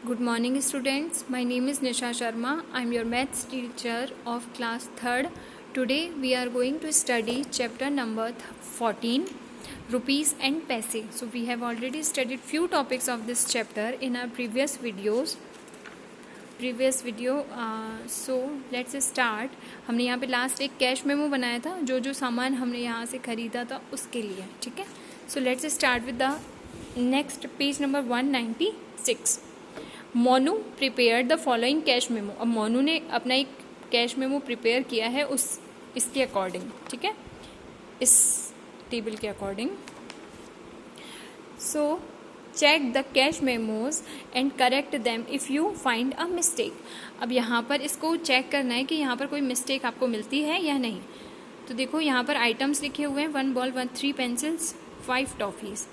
Good morning students, my name is Nisha Sharma. I am your maths teacher of class 3rd. Today we are going to study chapter number 14, rupees and paise. So we have already studied few topics of this chapter in our previous video. So let's start. हमने यहाँ पे last एक cash memo बनाया था जो सामान हमने यहाँ से खरीदा था उसके लिए, ठीक है. So let's start with the next page number 196. Monu prepare the following cash memo. अब मोनू ने अपना एक कैश मेमो प्रिपेयर किया है इसके अकॉर्डिंग, ठीक है, इस टेबल के according. So check the cash memos and correct them if you find a mistake. अब यहाँ पर इसको चेक करना है कि यहाँ पर कोई मिस्टेक आपको मिलती है या नहीं. तो देखो यहाँ पर आइटम्स लिखे हुए हैं 1 बॉल 3 पेंसिल्स 5 टॉफीज़.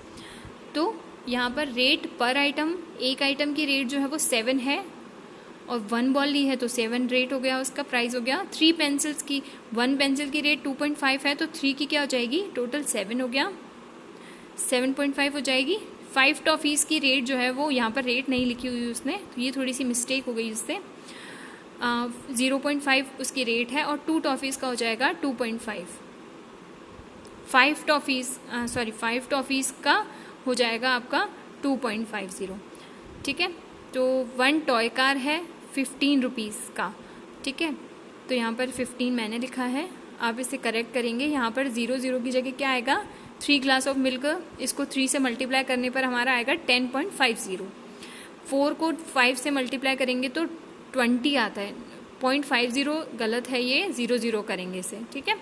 तो यहाँ पर रेट पर आइटम, एक आइटम की रेट जो है वो 7 है और 1 बॉल ली है तो 7 रेट हो गया, उसका प्राइस हो गया. 3 पेंसिल्स की 1 पेंसिल की रेट 2.5 है तो 3 की क्या हो जाएगी, टोटल 7 हो गया, 7.5 हो जाएगी. 5 टॉफीज़ की रेट जो है वो यहाँ पर रेट नहीं लिखी हुई उसने, तो ये थोड़ी सी मिस्टेक हो गई इससे. 0.5 उसकी रेट है और 2 टॉफीज़ का हो जाएगा 2.5. 5 टॉफीज़ का हो जाएगा आपका 2.50, ठीक है. तो 1 टॉय कार है 15 रुपीज़ का, ठीक है. तो यहाँ पर 15 मैंने लिखा है, आप इसे करेक्ट करेंगे. यहाँ पर 0 की जगह क्या आएगा, 3 ग्लास ऑफ मिल्क. इसको 3 से मल्टीप्लाई करने पर हमारा आएगा 10.50. 4 को 5 से मल्टीप्लाई करेंगे तो 20 आता है. 0.50 गलत है, ये 0 करेंगे इसे, ठीक है.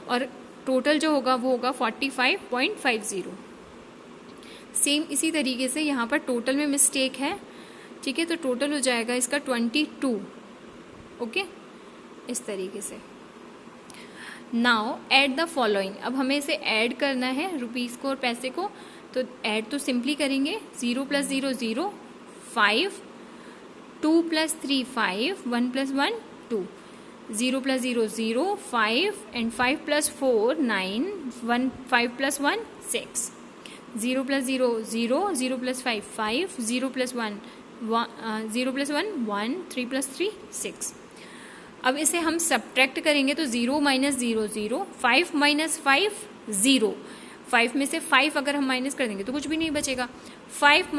और टोटल जो होगा वो होगा 45.50. सेम इसी तरीके से यहाँ पर टोटल में मिस्टेक है, ठीक है. तो टोटल हो जाएगा इसका 22, ओके, इस तरीके से. Now add the following. अब हमें इसे ऐड करना है रुपीज़ को और पैसे को. तो ऐड तो सिंपली करेंगे. 0 + 0 0, 5, 2 + 3 5, 1 + 1 2, 0 + 0 0, 5 and 5 + 4 9, 5 + 1 6, 0 + 0 0, 0 + 5 5, 0 + 1 1, 3 + 3 6. अब इसे हम सब्ट्रैक्ट करेंगे तो 0 - 0 0, 5 - 5 0. 5 में से 5 अगर हम माइनस कर देंगे तो कुछ भी नहीं बचेगा. 5 -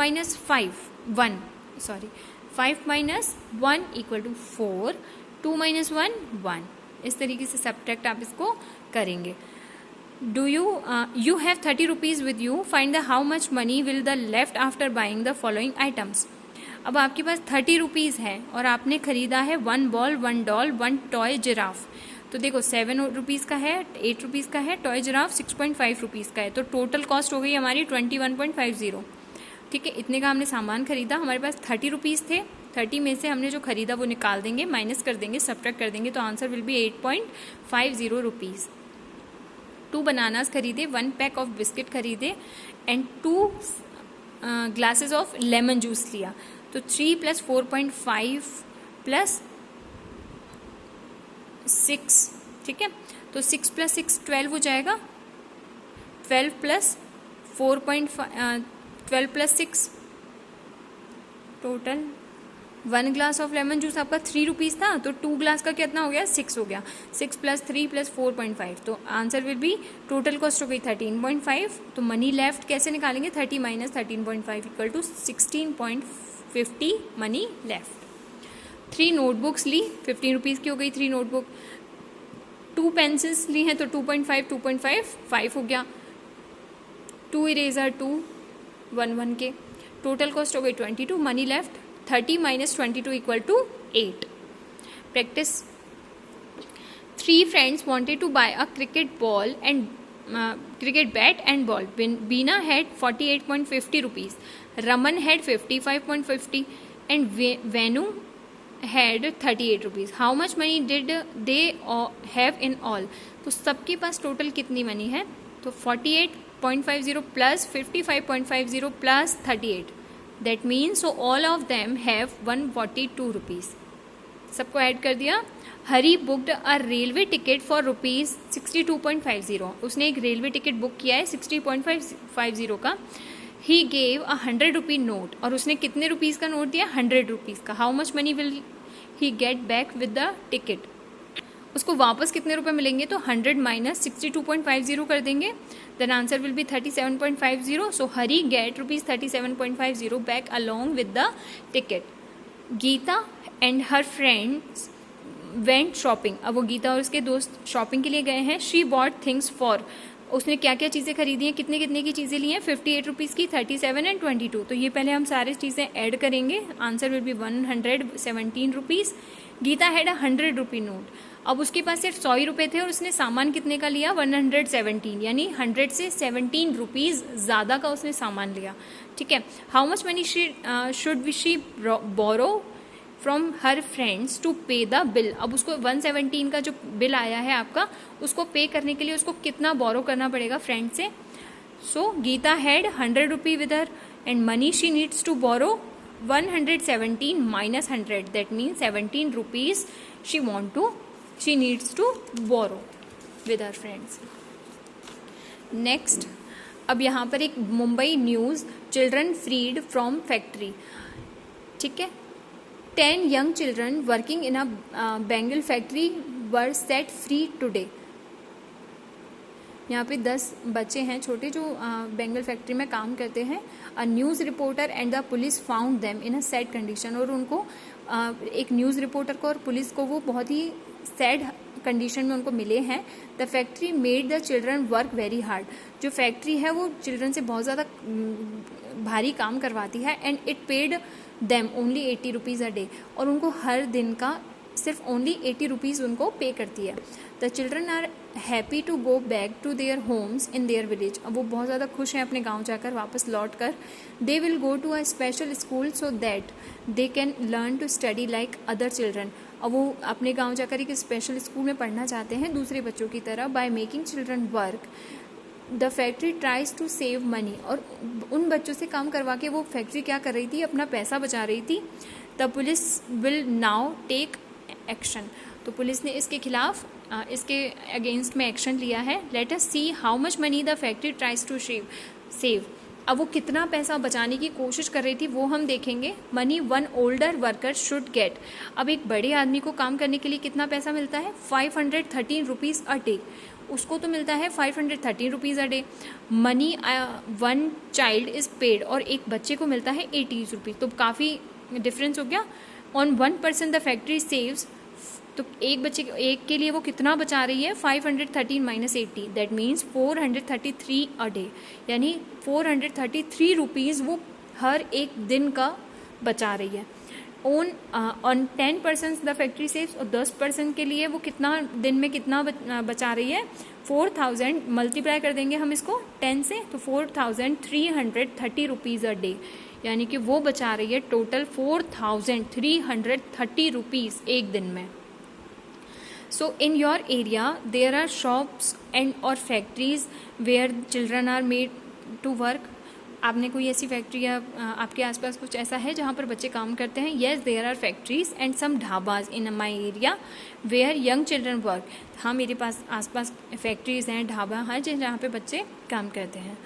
5 1, 5 - 1 = 4, 2 - 1 1. इस तरीके से सब्ट्रैक्ट आप इसको करेंगे. Do you have 30 rupees with you? Find the how much money will the left after buying the following items. अब आपके पास 30 रुपीज़ है और आपने खरीदा है 1 बॉल 1 डॉल 1 टॉय जिराफ. तो देखो 7 रुपीज़ का है, 8 रुपीज़ का है, टॉय जिराफ 6.5 रुपीज़ का है. तो टोटल कॉस्ट हो गई हमारी 21.50, ठीक है. इतने का हमने सामान खरीदा, हमारे पास 30 रुपीज़ थे. 30 में से हमने जो खरीदा वो निकाल देंगे, माइनस कर देंगे, सब्ट्रैक्ट कर देंगे, तो answer will B 8.50 rupees. 2 bananas खरीदे, 1 पैक ऑफ बिस्किट खरीदे and 2 glasses of lemon juice लिया. तो 3 + 4.5 + 6, ठीक है. तो 6 + 6 12 हो जाएगा. 12 + 4.5 12 + 6 total. 1 glass of lemon juice आपका 3 रुपीज़ था, तो 2 ग्लास का कितना हो गया, 6 हो गया. 6 + 3 + 4.5, तो answer will B, total cost हो गई 13.5. तो मनी लेफ्ट कैसे निकालेंगे, 30 - 13.5 = 16.50 मनी लेफ्ट. 3 नोटबुक्स ली, 15 रुपीज़ की हो गई 3 नोटबुक. 2 पेंसिल्स ली हैं तो 2.5 5 हो गया. 2 इरेजर 2 1 के. टोटल कॉस्ट हो गई 22. Money left 30 - 22 = 8. Practice. 3 friends wanted to buy a cricket bat and ball. Beena had 48.50 rupees. Raman had 55.50 and Venu had 38 rupees. How much money did they have in all? तो सबके पास total कितनी money है, तो 48.50 + 55.50 + 38. That means so all of them have 142 rupees. सबको add कर दिया. Hari booked a railway ticket for ₹62.50. उसने एक रेलवे टिकट बुक किया है 60.50 का. He gave a 100 rupee note, और उसने कितने रुपीज़ का नोट दिया? 100 रुपीज़ का। How much money will he get back with the ticket? उसको वापस कितने रुपए मिलेंगे? तो 100 माइनस 62.50 कर देंगे, then answer will be 37.50. So Hari get rupees 37.50 back along with the ticket. Geeta and her friends went shopping. अब वो गीता और उसके दोस्त शॉपिंग के लिए गए हैं. शी बॉट थिंग्स फॉर, उसने क्या क्या चीज़ें खरीदी हैं, कितने कितने की चीज़ें ली हैं? 58 रुपीज़ की, 37 एंड 22. तो ये पहले हम सारी चीज़ें ऐड करेंगे. Answer will be 117 rupees. Geeta had a 100 rupee note. अब उसके पास सिर्फ 100 रुपये थे और उसने सामान कितने का लिया? 117, यानी 100 से 17 रुपीज़ ज़्यादा का उसने सामान लिया. ठीक है. How much money should she borrow from her friends to pay the bill. अब उसको 117 का जो बिल आया है आपका, उसको पे करने के लिए उसको कितना बोरो करना पड़ेगा फ्रेंड से? So Geeta had 100 rupee with her and money she needs to borrow 117 minus 100, that means 17 rupees she needs to borrow with her friends. Next, अब यहाँ पर एक Mumbai news, children freed from factory. ठीक है. 10 young children working in a Bengal factory were set free today. यहाँ पे 10 बच्चे हैं छोटे जो बेंगल फैक्ट्री में काम करते हैं. A news reporter and the police found them in a sad condition. और उनको एक न्यूज़ रिपोर्टर को और पुलिस को वो बहुत ही सैड कंडीशन में उनको मिले हैं. The factory made the children work very hard. जो फैक्ट्री है वो चिल्ड्रन से बहुत ज़्यादा भारी काम करवाती है. And it paid them only 80 rupees a day. और उनको हर दिन का सिर्फ ओनली 80 रुपीज़ उनको पे करती है. The children are happy to go back to their homes in their village. अब वो बहुत ज़्यादा खुश हैं अपने गांव जाकर वापस लौट कर. They will go to a special school so that they can learn to study like other children. अब वो अपने गांव जाकर एक स्पेशल स्कूल में पढ़ना चाहते हैं दूसरे बच्चों की तरह. By making children work the factory tries to save money. और उन बच्चों से काम करवा के वो फैक्ट्री क्या कर रही थी? अपना पैसा बचा रही थी. The police will now take action. तो पुलिस ने इसके खिलाफ इसके अगेंस्ट में एक्शन लिया है. Let us see how much money the factory tries to save. अब वो कितना पैसा बचाने की कोशिश कर रही थी वो हम देखेंगे. Money one older worker should get. अब एक बड़े आदमी को काम करने के लिए कितना पैसा मिलता है? 513 रुपीज़ अ डे. उसको तो मिलता है 513 rupees a day. Money one child is paid. और एक बच्चे को मिलता है 80 रुपीज़. तो काफ़ी डिफरेंस हो गया. On 1% the factory saves. तो एक के लिए वो कितना बचा रही है? 513 minus 80, that means 433 a day. यानी 433 रुपीज़ वो हर एक दिन का बचा रही है. On 10% the factory saves. और 10% के लिए वो कितना दिन में कितना बचा रही है? 4000. मल्टीप्लाई कर देंगे हम इसको 10 से, तो 4330 रुपीज़ अ डे. यानी कि वो बचा रही है टोटल 4330 रुपीज़ एक दिन में. So in your area there are shops and or factories where children are made to work. आपने कोई ऐसी फैक्ट्री या आपके आसपास कुछ ऐसा है जहाँ पर बच्चे काम करते हैं? Yes, there are factories and some dhabas in my area where young children work. हाँ, मेरे पास आसपास फैक्ट्रीज हैं, ढाबा हैं जहाँ पे बच्चे काम करते हैं.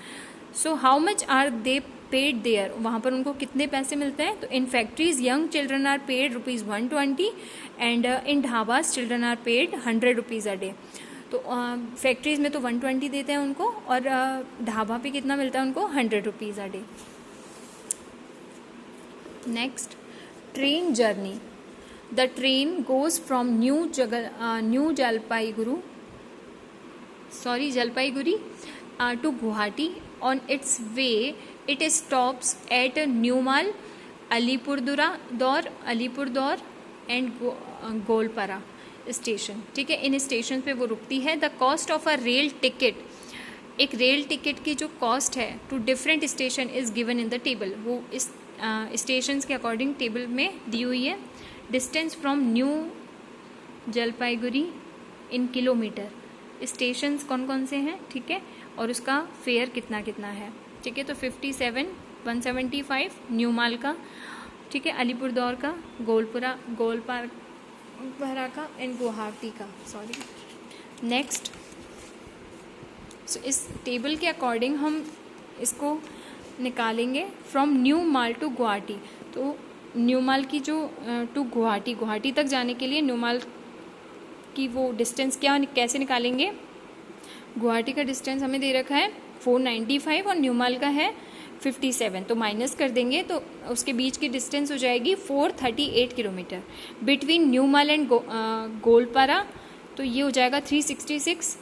So how much are they paid there. वहाँ पर उनको कितने पैसे मिलते हैं? तो in factories young children are paid rupees 120 and in dhabas children are paid 100 rupees a day. तो फैक्ट्रीज में तो 120 देते हैं उनको और ढाबा पे कितना मिलता है उनको? 100 rupees a day. Next, train journey. The train goes from New Jalpaiguri to Guwahati. On its way, it stops at Newmal, Alipurduar and Goalpara station. ठीक है, इन स्टेशन पे वो रुकती है. The cost of a rail ticket. एक रेल टिकट की जो कॉस्ट है to different station is given in the table. वो इस स्टेशन के अकॉर्डिंग टेबल में दी हुई है. Distance from New Jalpaiguri in kilometre. Stations कौन कौन से हैं? ठीक है, और उसका फेयर कितना कितना है. ठीक है, तो 57, 175 न्यूमाल का. ठीक है, अलीपुरदौर का, गोलपारा का एंड गुवाहाटी का. नेक्स्ट, सो इस टेबल के अकॉर्डिंग हम इसको निकालेंगे फ्रॉम न्यू माल टू गुवाहाटी। तो न्यू माल की जो टू गुवाहाटी तक जाने के लिए न्यू माल की वो डिस्टेंस कैसे निकालेंगे। गुवाहाटी का डिस्टेंस हमें दे रखा है 495 और न्यू माल का है 57, तो माइनस कर देंगे तो उसके बीच की डिस्टेंस हो जाएगी 438 kilometre. Between New mall and Goalpara तो ये हो जाएगा 366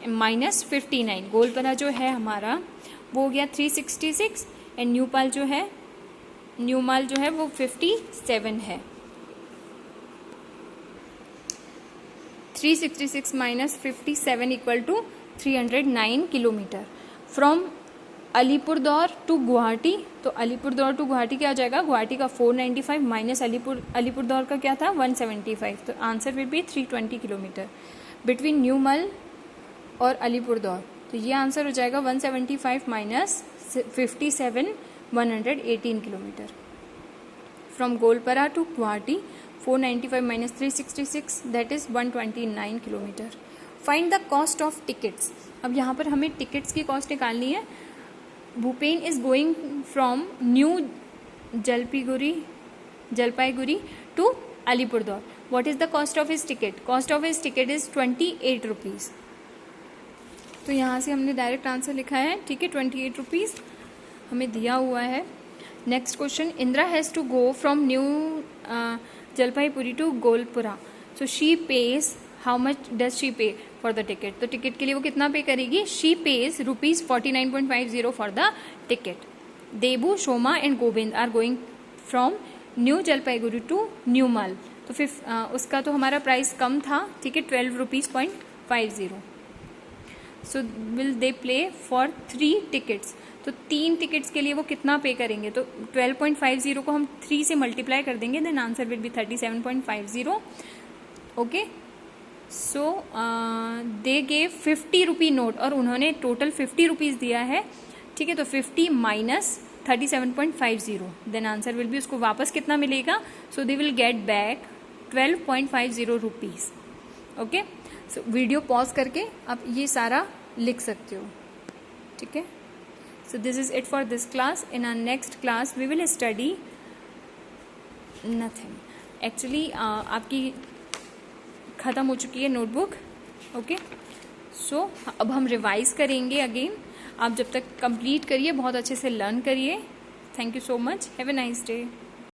माइनस 59। गोलपारा जो है हमारा वो हो गया 366 एंड न्यू माल जो है वो 57 है। 366 minus 57 equal to 309 kilometre. From Alipurduar to Guwahati, तो अलीपुरदौर टू गुवाहाटी क्या हो जाएगा, गुवाहाटी का 495 माइनस अलीपुरदौर का क्या था 175, तो answer will be 320 kilometre. Between New Mal और अलीपुरदौर तो ये आंसर हो जाएगा 175 minus 57 118 kilometre. From Goalpara to Guwahati 495 minus 366 that is 129 kilometre. Find the cost of tickets. अब यहाँ पर हमें टिकट्स की कॉस्ट निकालनी है। Bhupen is going from New Jalpaiguri to Alipurduar. What is the cost of his ticket? Cost of his ticket is 28 rupees. तो यहाँ से हमने डायरेक्ट आंसर लिखा है, ठीक है, 28 रुपीज़ हमें दिया हुआ है। Next question, Indira has to go from New Jalpaiguri to Goalpara, so she pays how much does she pay for the ticket. तो टिकट के लिए वो कितना पे करेगी? She pays ₹49.50 for the ticket. Debu, Shoma and Govind are going from New Jalpaiguri to New Mal, तो फिर उसका तो हमारा प्राइस कम था, ठीक है, ₹12.50। So will they play for 3 tickets, तो 3 टिकट्स के लिए वो कितना पे करेंगे? तो 12.50 को हम 3 से मल्टीप्लाई कर देंगे, then answer will be 37.50। Okay, so they gave 50 rupee note और उन्होंने टोटल 50 रुपीज़ दिया है, ठीक है, तो 50 minus 37.50 then answer will be, उसको वापस कितना मिलेगा? So they will get back 12.50 rupees. Okay, so video pause करके आप ये सारा लिख सकते हो, ठीक है। So this is it for this class. In our next class we will study nothing. Actually आपकी ख़त्म हो चुकी है नोटबुक, ओके। सो अब हम रिवाइज करेंगे अगेन। आप जब तक कंप्लीट करिए, बहुत अच्छे से लर्न करिए। Thank you so much, have a nice day.